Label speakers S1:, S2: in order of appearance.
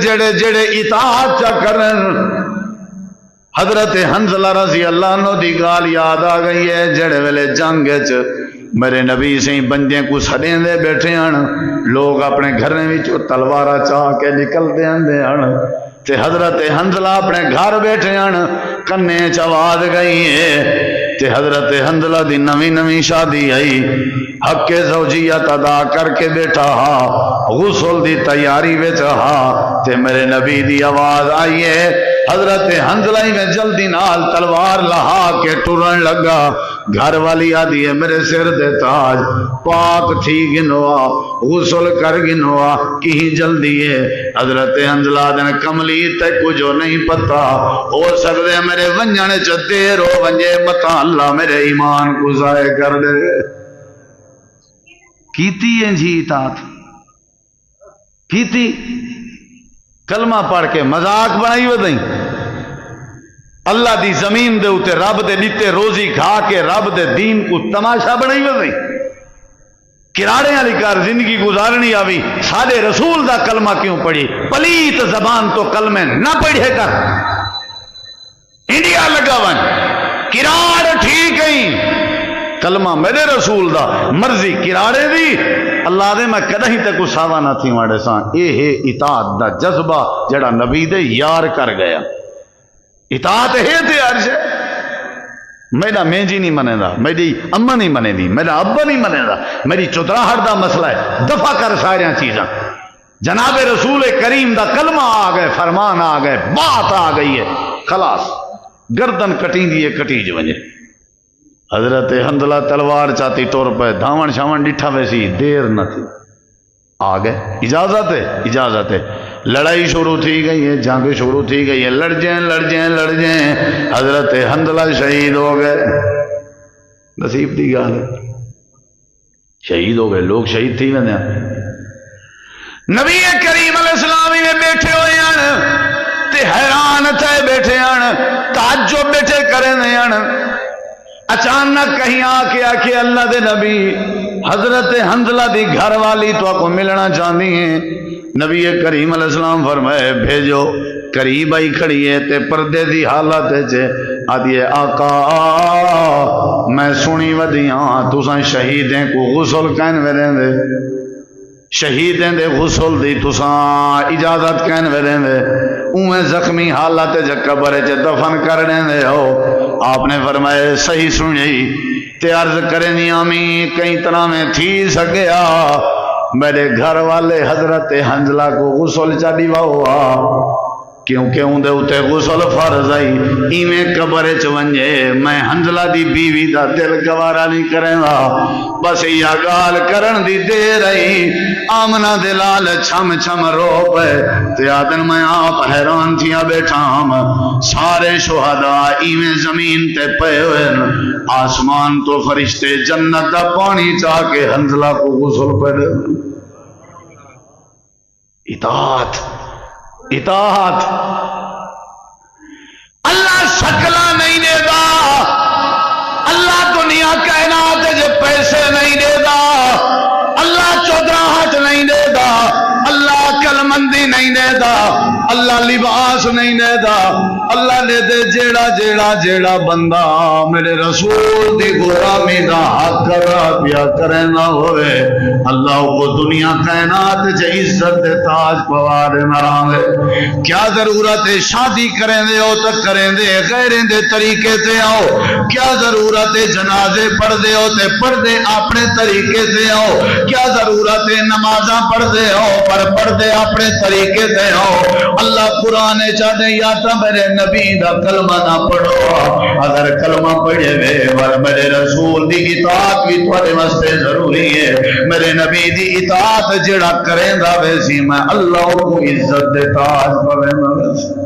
S1: جڑے جڑے اطاعت چا کرن. حضرت حنظلہ رضی اللہ عنہ دی گال یاد آ گئی ہے. جڑے ویلے جنگ میرے نبی سے بندے کو سڑیں دے بیٹھے ہیں, لوگ اپنے گھر میں تلوارا چاہ کے نکل دے ہیں, تے حضرت حنظلہ اپنے گھر بیٹھے ہیں, کنے چواز گئی ہے. تے حضرت حنظلہ دی نویں شادی آئی, حق زوجیت ادا کر کے بیٹھا ہا, غسل دی تیاری بیٹھا ہا, تے میرے نبی دی آواز آئی ہے. حضرت حنظلہ میں جلدی نال تلوار لہا کے ٹرن لگا. گھر والی آدھی ہے میرے سر دے تاج, پاک تھی گنوا, غسل کر گنوا, کہیں جلدی ہے. حضرت حنظلہ دن کملی تے کچھو نہیں پتا, ہو سکتے میرے ونجنے چ دیر ہو ونجے, متا اللہ میرے ایمان کو ضائع کر دے. کیتی ہے جی اطاعت کیتی, کلمہ پڑھ کے مذاق بنائی ودائیں. اللہ دی زمین دے اتے رب دے دیتے روزی کھا کے رب دے دین کو تماشا بنائی ودائیں. کراڑے والی کار زندگی گزارنی آوی, سارے رسول دا کلمہ کیوں پڑھی؟ پلیت زبان تو کلمے نہ پڑھے کر. انڈیا لگا ون کراڑ ٹھیک ہیں, کلمہ میرے رسول دا, مرضی کراڑے دی. اللہ دے میں کدہیں تے کو ساوا نہ تھی ماڑے سان. اے ہے اطاعت دا جذبہ جڑا نبی دے یار کر گیا. اطاعت ہے تے عرش ہے. میرا مینجی نہیں منے دا, میری اماں نہیں منے دی, میرا ابا نہیں منے دا, میری چتراہٹ دا مسئلہ ہے, دفع کر ساریاں چیزاں. جناب رسول کریم دا کلمہ آ گئے, فرمان آ گئے, بات آ گئی ہے, خلاص گردن کٹیں دیئے کٹی جو ونجے. حضرت حنظلہ تلوار چاہتی طور پہ دھاون شاون ڈٹھا ویسی, دیر نہ تھی, آ گئے. اجازت ہے, اجازت ہے. لڑائی شروع تھی گئی ہے, جنگ شروع تھی گئی ہے, لڑ جائیں. حضرت حنظلہ شہید ہو گئے. نصیب دی گال ہے, شہید ہو گئے. لوگ شہید تھی میں نبی کریم علیہ السلام میں بیٹھے ہوئے ہیں, تے حیران تھے بیٹھے ہیں, تعجب بیٹھے کریں ہیں. اچانک کہیں آ کے اللہ دے نبی, حضرت حنظلہ دی گھر والی تو آپ کو ملنا چاہتی ہیں. نبی کریم علیہ السلام فرمائے بھیجو. قریب آئی کھڑی ہے تے پردے دی حالت ہے, آدھی آقا میں سنی ودیاں تساں شہیدیں کو غسل کہن ویریں دے, شہیدیں دے غسل دی تساں اجازت کہن ویریں دے, اوہیں زخمی حالت جا قبر چے دفن کرنے دے ہو. آپ نے فرمائے صحیح سنی. تے عرض کرنی آمی کئی طرح میں تھی سکیا, میرے گھر والے حضرت حنظلہ کو غسل چاڑی ہوا, کیونکہ اندے اتے غسل فرض آئی. ایویں قبر ونجے میں حنظلہ دی بیوی دا دل گوارا نہیں کریں گا. بس یا گال کرن دی دیر آئی, آمنہ دلال چھم چھم رو پہ, تے آدن میں آپ حیران تھیا بیٹھا ہم. سارے شہداء ایویں زمین تے پے ہوئے, آسمان تو فرشتے جنت دا پانی چاہ کے حنظلہ کو غسل پہ دے. اطاعت اطاعت. اللہ شکلہ نہیں دے دا, اللہ دنیا کائنات جو پیسے نہیں دے دا, اللہ چودراہٹ نہیں دے دا, اللہ عقل مندی نہیں دے دا, اللہ لباس نہیں دے دا. اللہ دے دے جیڑا بندہ میرے رسول دی غلامی دا حق کرا پیا کرنا ہوئے, اللہ کو دنیا کائنات جے عزت دے تاج پوار مرانگے. کیا ضرورت ہے شادی کریں دے ہو تک کریں دے غیریں دے طریقے سے آؤ, کیا ضرورت ہے جنازے پڑھ دے ہو تے پڑھ دے اپنے طریقے سے آؤ, کیا ضرورت ہے نمازاں پڑھ دے ہو پر پڑھ دے اپنے طریقے سے آؤ. اللہ قرآن چاہتے یا تا میرے نبی دا کلمہ نہ پڑھو, اگر کلمہ پڑھے وے ور میرے رسول دی اطاعت بھی تھوڑے واسطے ضروری ہے. میرے نبی دی اطاعت جڑا کریں دا ویسی میں اللہ کو عزت دے تاج پوے.